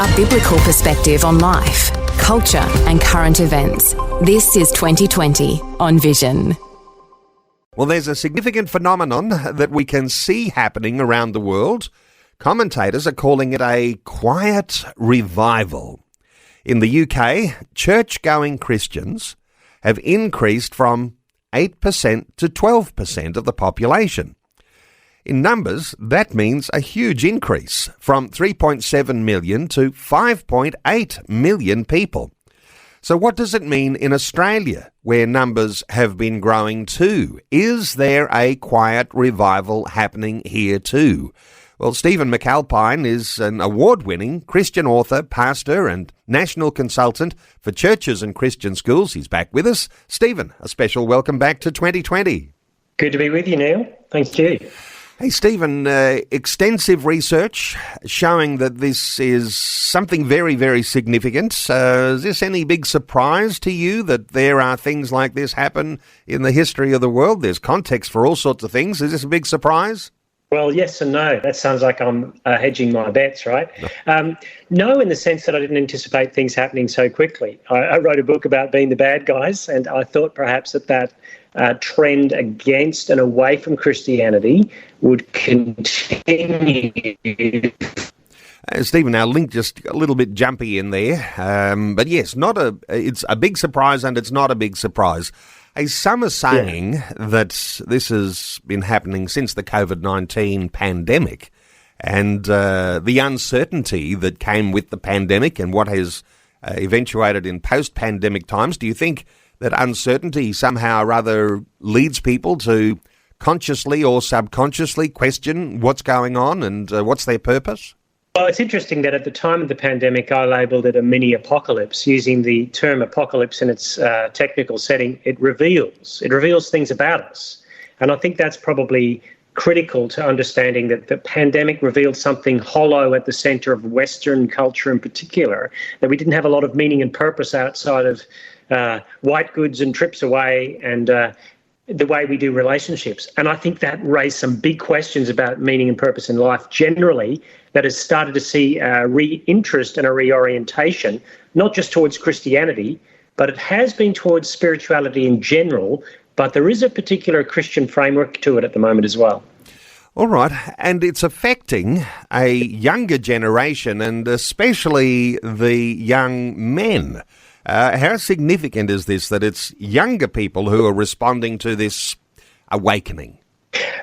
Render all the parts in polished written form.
A biblical perspective on life, culture and current events. This is 2020 on Vision. Well, there's a significant phenomenon that we can see happening around the world. Commentators are calling it a quiet revival. In the UK, church-going Christians have increased from 8% to 12% of the population. In numbers, that means a huge increase, from 3.7 million to 5.8 million people. So what does it mean in Australia, where numbers have been growing too? Is there a quiet revival happening here too? Well, Stephen McAlpine is an award-winning Christian author, pastor and national consultant for churches and Christian schools. He's back with us. Stephen, a special welcome back to 2020. Good to be with you, Neil. Thank you. Hey, Stephen, extensive research showing that this is something very, very significant. Is this any big surprise to you that there are things like this happen in the history of the world? There's context for all sorts of things. Is this a big surprise? Well, yes and no. That sounds like I'm hedging my bets, right? No, in the sense that I didn't anticipate things happening so quickly. I wrote a book about being the bad guys, and I thought perhaps that trend against and away from Christianity would continue. Stephen, our link just a little bit jumpy in there, but yes, it's a big surprise, and it's not a big surprise. Some are saying that this has been happening since the COVID-19 pandemic, and the uncertainty that came with the pandemic and what has eventuated in post-pandemic times. Do you think that uncertainty somehow rather leads people to consciously or subconsciously question what's going on and what's their purpose? Well, it's interesting that at the time of the pandemic, I labelled it a mini-apocalypse. Using the term apocalypse in its technical setting, it reveals things about us. And I think that's probably critical to understanding that the pandemic revealed something hollow at the centre of Western culture in particular, that we didn't have a lot of meaning and purpose outside of white goods and trips away and the way we do relationships. And I think that raised some big questions about meaning and purpose in life generally, that has started to see a re-interest and a reorientation, not just towards Christianity, but it has been towards spirituality in general, but there is a particular Christian framework to it at the moment as well. All right, and it's affecting a younger generation and especially the young men. How significant is this, that it's younger people who are responding to this awakening?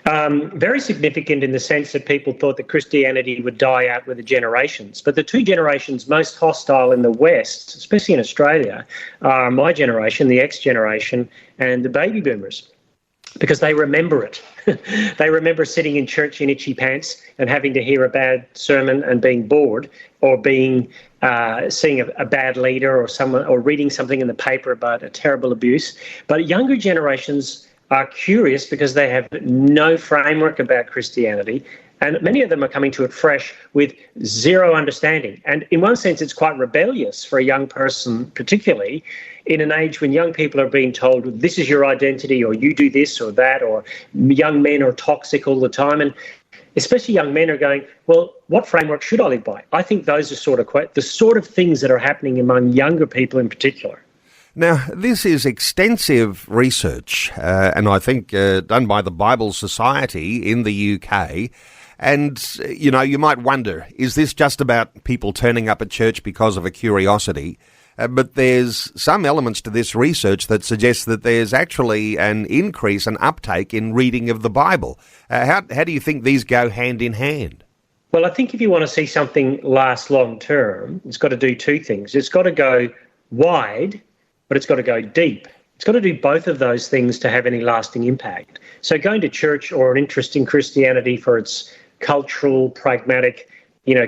Very significant in the sense that people thought that Christianity would die out with the generations. But the two generations most hostile in the West, especially in Australia, are my generation, the X generation, and the baby boomers, because they remember it. They remember sitting in church in itchy pants and having to hear a bad sermon and being bored, or being seeing a bad leader or someone, or reading something in the paper about a terrible abuse. But younger generations are curious because they have no framework about Christianity, and many of them are coming to it fresh with zero understanding. And in one sense, it's quite rebellious for a young person, particularly in an age when young people are being told, this is your identity, or you do this or that, or young men are toxic all the time. And especially young men are going, well, what framework should I live by? I think those are the sort of things that are happening among younger people in particular. Now, this is extensive research, and I think done by the Bible Society in the UK. And, you know, you might wonder, is this just about people turning up at church because of a curiosity? But there's some elements to this research that suggests that there's actually an increase, an uptake in reading of the Bible. How do you think these go hand in hand? Well, I think if you want to see something last long term, it's got to do two things. It's got to go wide, but it's got to go deep. It's got to do both of those things to have any lasting impact. So going to church or an interest in Christianity for its cultural, pragmatic,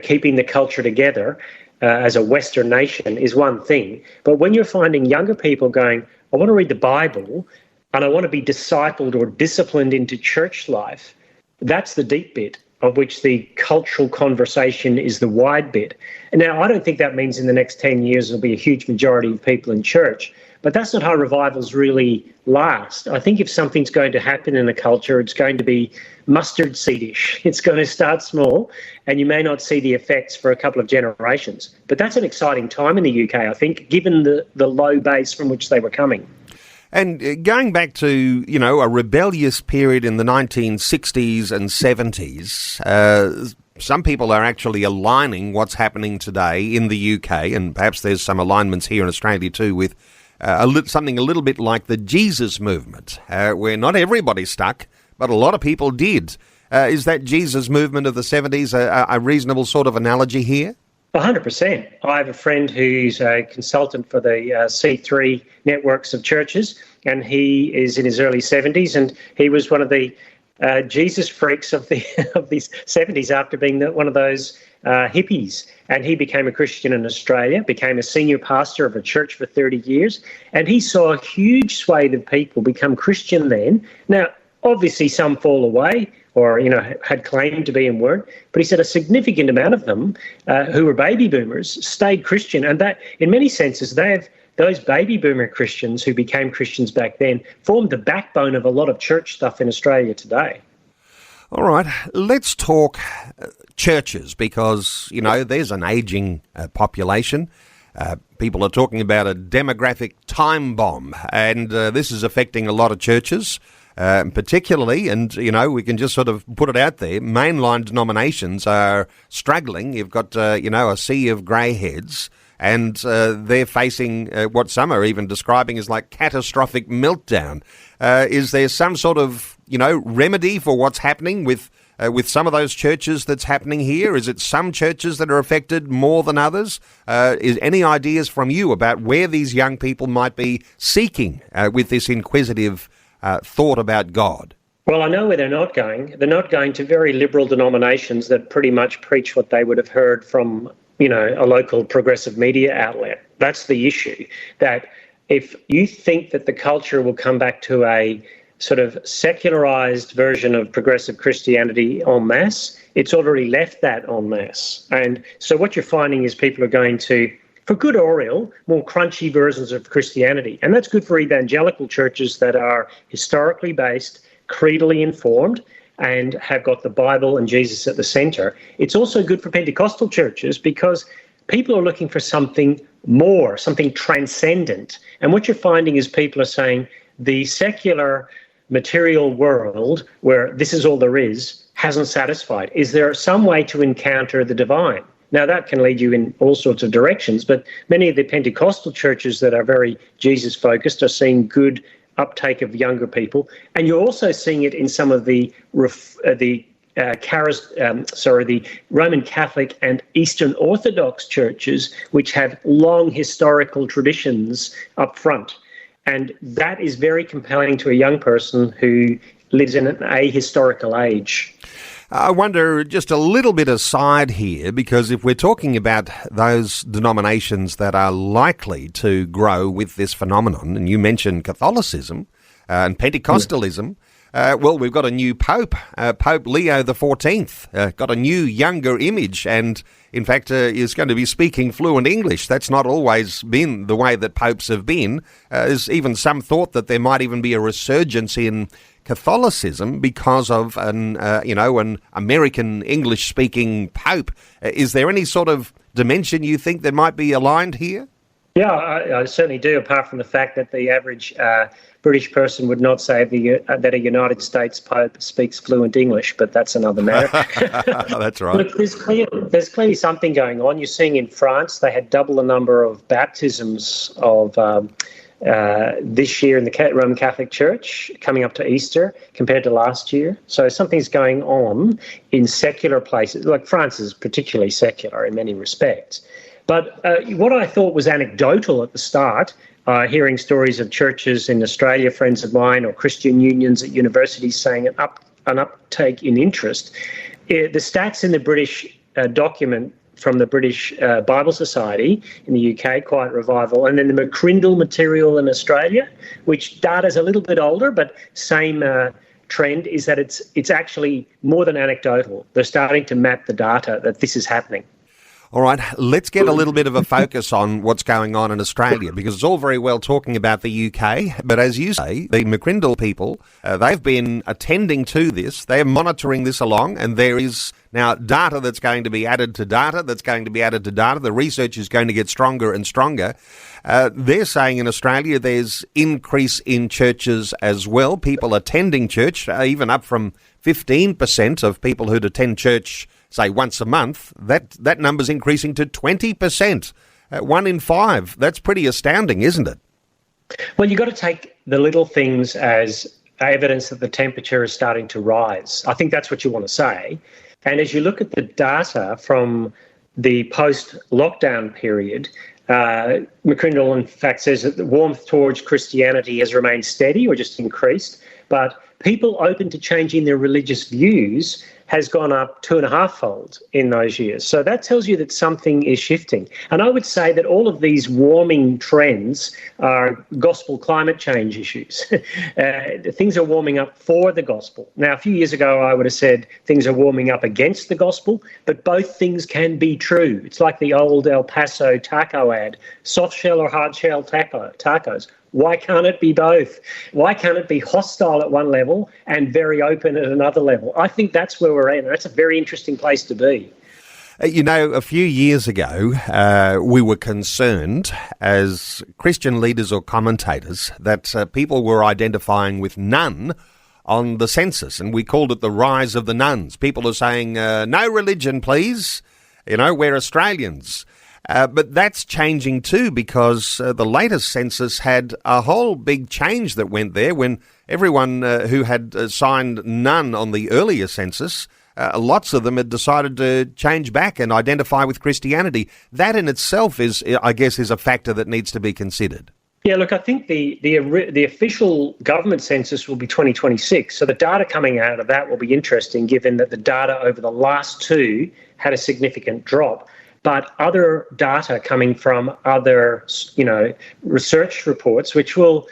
keeping the culture together as a Western nation is one thing. But when you're finding younger people going, I want to read the Bible and I want to be discipled or disciplined into church life, that's the deep bit, of which the cultural conversation is the wide bit. And now, I don't think that means in the next 10 years there'll be a huge majority of people in church, But that's not how revivals really last. I think if something's going to happen in a culture, it's going to be mustard seedish. It's going to start small, and you may not see the effects for a couple of generations. But that's an exciting time in the UK, I think, given the low base from which they were coming. And going back to, a rebellious period in the 1960s and 70s, some people are actually aligning what's happening today in the UK, and perhaps there's some alignments here in Australia too, with something a little bit like the Jesus movement, where not everybody stuck, but a lot of people did. Is that Jesus movement of the 70s a reasonable sort of analogy here? 100%. I have a friend who's a consultant for the C3 networks of churches, and he is in his early 70s, and he was one of the Jesus freaks of the 70s after being one of those hippies. And he became a Christian in Australia, became a senior pastor of a church for 30 years, and he saw a huge swathe of people become Christian then. Now, obviously some fall away, or had claimed to be and weren't. But he said a significant amount of them who were baby boomers stayed Christian, and that in many senses those baby boomer Christians who became Christians back then formed the backbone of a lot of church stuff in Australia today. All right, let's talk churches, because there's an ageing population. People are talking about a demographic time bomb, and this is affecting a lot of churches. Particularly, and we can just sort of put it out there, mainline denominations are struggling. You've got a sea of grey heads, and they're facing what some are even describing as like catastrophic meltdown. Is there some sort of remedy for what's happening with some of those churches that's happening here? Is it some churches that are affected more than others? Is any ideas from you about where these young people might be seeking with this inquisitive thought about God? Well, I know where they're not going. They're not going to very liberal denominations that pretty much preach what they would have heard from, a local progressive media outlet. That's the issue, that if you think that the culture will come back to a sort of secularized version of progressive Christianity en masse, it's already left that en masse. And so what you're finding is people are going to, for good or ill, more crunchy versions of Christianity. And that's good for evangelical churches that are historically based, creedally informed, and have got the Bible and Jesus at the centre. It's also good for Pentecostal churches because people are looking for something more, something transcendent. And what you're finding is people are saying the secular material world, where this is all there is, hasn't satisfied. Is there some way to encounter the divine? Now, that can lead you in all sorts of directions, but many of the Pentecostal churches that are very Jesus-focused are seeing good uptake of younger people, and you're also seeing it in some of the Roman Catholic and Eastern Orthodox churches, which have long historical traditions up front. And that is very compelling to a young person who lives in an ahistorical age. I wonder, just a little bit aside here, because if we're talking about those denominations that are likely to grow with this phenomenon, and you mentioned Catholicism and Pentecostalism, well, we've got a new Pope, Pope Leo XIV, got a new, younger image, and in fact is going to be speaking fluent English. That's not always been the way that popes have been. There's even some thought that there might even be a resurgence in Catholicism because of an American English-speaking Pope. Is there any sort of dimension you think that might be aligned here? Yeah, I certainly do, apart from the fact that the average British person would not say that a United States Pope speaks fluent English, but that's another matter. That's right. Look, there's clearly something going on. You're seeing in France, they had double the number of baptisms of this year in the Roman Catholic Church coming up to Easter compared to last year. So something's going on in secular places. Like France is particularly secular in many respects. But what I thought was anecdotal at the start, hearing stories of churches in Australia, friends of mine, or Christian unions at universities saying an uptake in interest, the stats in the British document from the British Bible Society in the UK, Quiet Revival, and then the McCrindle material in Australia, which data's a little bit older, but same trend, is that it's actually more than anecdotal. They're starting to map the data that this is happening. All right, let's get a little bit of a focus on what's going on in Australia, because it's all very well talking about the UK, but as you say, the McCrindle people, they've been attending to this, they're monitoring this along, and there is now data that's going to be added to data, the research is going to get stronger and stronger. They're saying in Australia there's increase in churches as well, people attending church, even up from 15% of people who'd attend church, say, once a month. That number's increasing to 20%, 1 in 5. That's pretty astounding, isn't it? Well, you've got to take the little things as evidence that the temperature is starting to rise. I think that's what you want to say. And as you look at the data from the post-lockdown period, McCrindle, in fact, says that the warmth towards Christianity has remained steady or just increased, but people open to changing their religious views has gone up 2.5-fold in those years. So that tells you that something is shifting. And I would say that all of these warming trends are gospel climate change issues. Things are warming up for the gospel. Now, a few years ago, I would have said things are warming up against the gospel, but both things can be true. It's like the old El Paso taco ad, soft shell or hard shell tacos. Why can't it be both? Why can't it be hostile at one level and very open at another level? I think that's where we're at, and that's a very interesting place to be. You know, a few years ago, we were concerned as Christian leaders or commentators that people were identifying with none on the census, and we called it the rise of the nuns. People are saying, no religion, please. You know, we're Australians. But that's changing too, because the latest census had a whole big change that went there when everyone who had signed none on the earlier census, lots of them had decided to change back and identify with Christianity. That in itself is, I guess, is a factor that needs to be considered. Yeah, look, I think the official government census will be 2026. So the data coming out of that will be interesting, given that the data over the last two had a significant drop. But other data coming from other, research reports, which will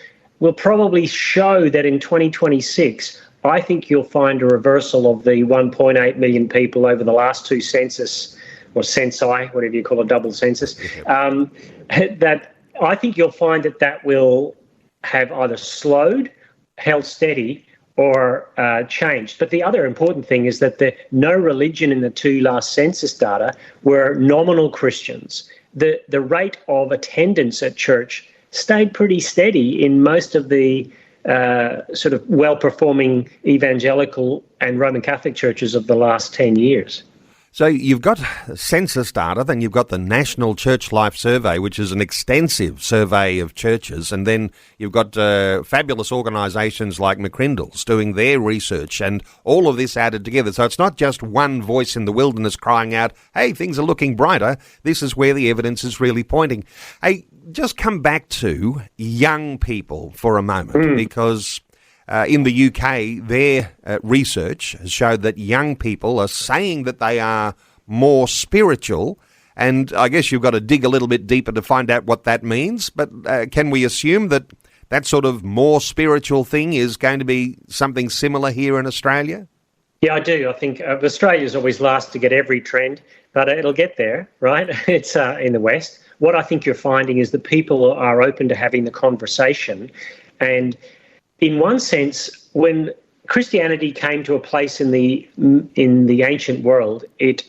probably show that in 2026, I think you'll find a reversal of the 1.8 million people over the last two census, or censi, whatever you call a double census, that I think you'll find that will have either slowed, held steady, or changed. But the other important thing is that no religion in the two last census data were nominal Christians. The rate of attendance at church stayed pretty steady in most of the sort of well-performing evangelical and Roman Catholic churches of the last 10 years. So you've got census data, then you've got the National Church Life Survey, which is an extensive survey of churches, and then you've got fabulous organisations like McCrindle's doing their research, and all of this added together. So it's not just one voice in the wilderness crying out, hey, things are looking brighter. This is where the evidence is really pointing. Hey, just come back to young people for a moment, because in the UK, their research has showed that young people are saying that they are more spiritual, and I guess you've got to dig a little bit deeper to find out what that means, but can we assume that that sort of more spiritual thing is going to be something similar here in Australia? Yeah, I do. I think Australia's always last to get every trend, but it'll get there, right? It's in the West. What I think you're finding is that people are open to having the conversation, and in one sense, when Christianity came to a place in the ancient world, it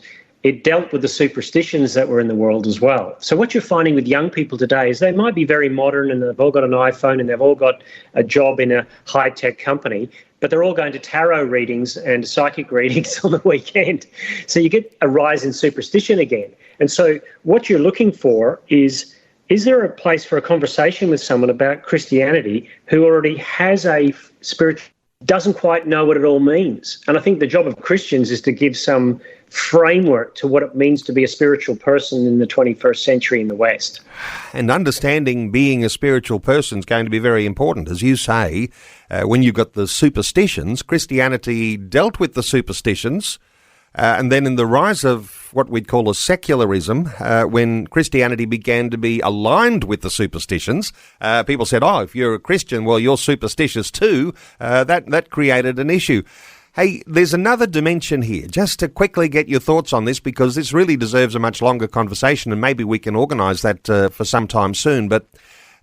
dealt with the superstitions that were in the world as well. So what you're finding with young people today is they might be very modern and they've all got an iPhone and they've all got a job in a high-tech company, but they're all going to tarot readings and psychic readings on the weekend. So you get a rise in superstition again. And so what you're looking for is there a place for a conversation with someone about Christianity who already has a spirit, doesn't quite know what it all means? And I think the job of Christians is to give some framework to what it means to be a spiritual person in the 21st century in the West. And understanding being a spiritual person is going to be very important. As you say, when you've got the superstitions, Christianity dealt with the superstitions. And then in the rise of what we'd call a secularism, when Christianity began to be aligned with the superstitions, people said, oh, if you're a Christian, well, you're superstitious too. That created an issue. Hey, there's another dimension here, just to quickly get your thoughts on this, because this really deserves a much longer conversation, and maybe we can organise that for some time soon. But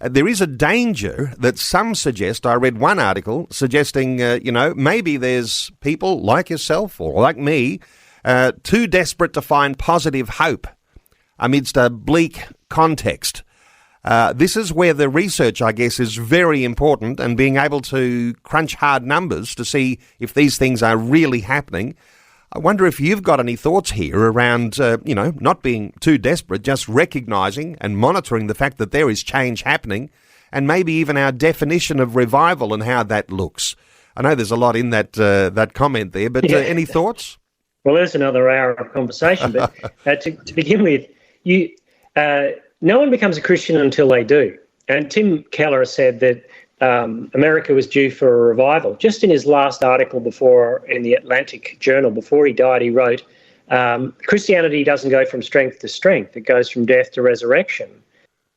there is a danger that some suggest. I read one article suggesting, maybe there's people like yourself or like me too desperate to find positive hope amidst a bleak context. This is where the research, I guess, is very important, and being able to crunch hard numbers to see if these things are really happening. I wonder if you've got any thoughts here around, not being too desperate, just recognising and monitoring the fact that there is change happening, and maybe even our definition of revival and how that looks. I know there's a lot in that comment there, but any thoughts? Well, there's another hour of conversation, but to begin with, no one becomes a Christian until they do. And Tim Keller said that America was due for a revival. Just in his last article in the Atlantic Journal, before he died, he wrote, Christianity doesn't go from strength to strength. It goes from death to resurrection.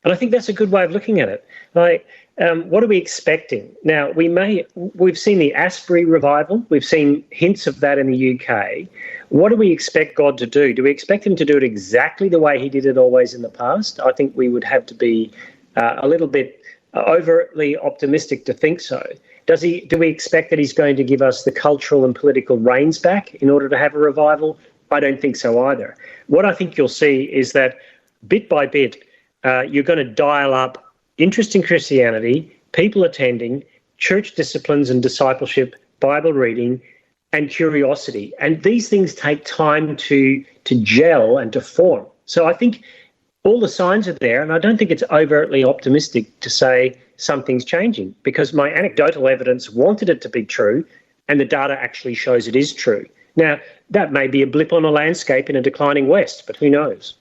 And I think that's a good way of looking at it. What are we expecting? Now, we've seen the Asbury revival. We've seen hints of that in the UK. What do we expect God to do? Do we expect him to do it exactly the way he did it always in the past? I think we would have to be a little bit overtly optimistic to think so. Do we expect that he's going to give us the cultural and political reins back in order to have a revival? I don't think so either. What I think you'll see is that bit by bit, you're going to dial up interest in Christianity, people attending, church disciplines and discipleship, Bible reading, and curiosity. And these things take time to gel and to form. So I think all the signs are there, and I don't think it's overtly optimistic to say something's changing, because my anecdotal evidence wanted it to be true, and the data actually shows it is true. Now, that may be a blip on a landscape in a declining West, but who knows?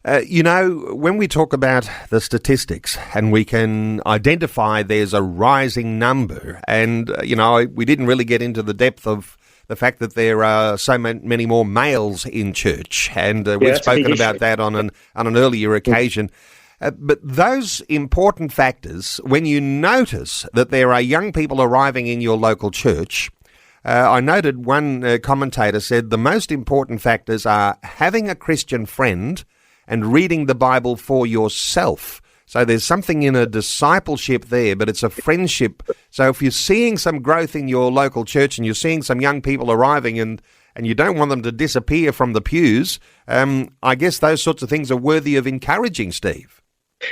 When we talk about the statistics and we can identify there's a rising number, and, we didn't really get into the depth of the fact that there are so many more males in church, and we've spoken about that on an earlier occasion. But those important factors, when you notice that there are young people arriving in your local church, I noted one commentator said the most important factors are having a Christian friend and reading the Bible for yourself. So there's something in a discipleship there, but it's a friendship. So if you're seeing some growth in your local church and you're seeing some young people arriving and you don't want them to disappear from the pews, I guess those sorts of things are worthy of encouraging, Steve.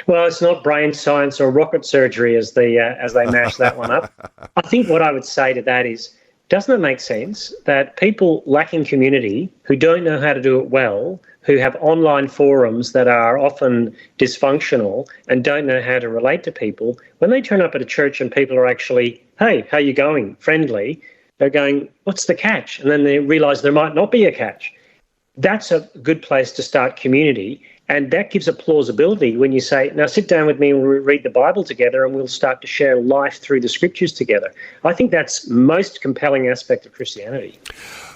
Well, it's not brain science or rocket surgery as they mash that one up. I think what I would say to that is, doesn't it make sense that people lacking community, who don't know how to do it well, who have online forums that are often dysfunctional and don't know how to relate to people, when they turn up at a church and people are actually, hey, how you going, friendly, they're going, what's the catch? And then they realise there might not be a catch. That's a good place to start community, and that gives a plausibility when you say, now sit down with me and we'll read the Bible together and we'll start to share life through the scriptures together. I think that's most compelling aspect of Christianity.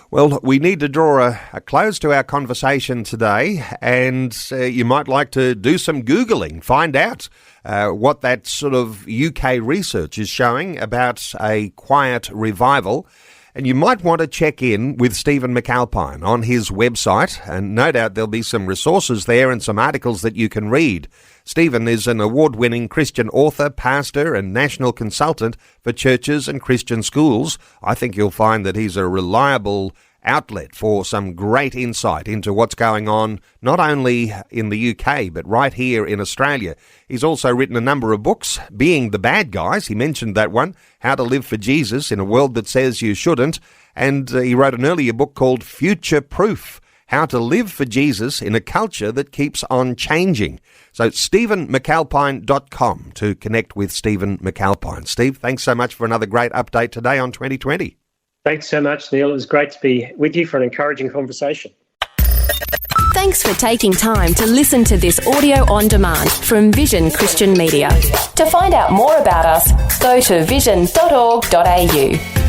Well, we need to draw a close to our conversation today, and you might like to do some Googling, find out what that sort of UK research is showing about a quiet revival. And you might want to check in with Stephen McAlpine on his website, and no doubt there'll be some resources there and some articles that you can read. Stephen is an award-winning Christian author, pastor and national consultant for churches and Christian schools. I think you'll find that he's a reliable outlet for some great insight into what's going on, not only in the UK, but right here in Australia. He's also written a number of books, Being the Bad Guys, he mentioned that one, How to Live for Jesus in a World That Says You Shouldn't, and he wrote an earlier book called Future Proof, How to Live for Jesus in a Culture That Keeps on Changing. So StephenMcAlpine.com to connect with Stephen McAlpine. Steve, thanks so much for another great update today on 2020. Thanks so much, Neil. It was great to be with you for an encouraging conversation. Thanks for taking time to listen to this audio on demand from Vision Christian Media. To find out more about us, go to vision.org.au.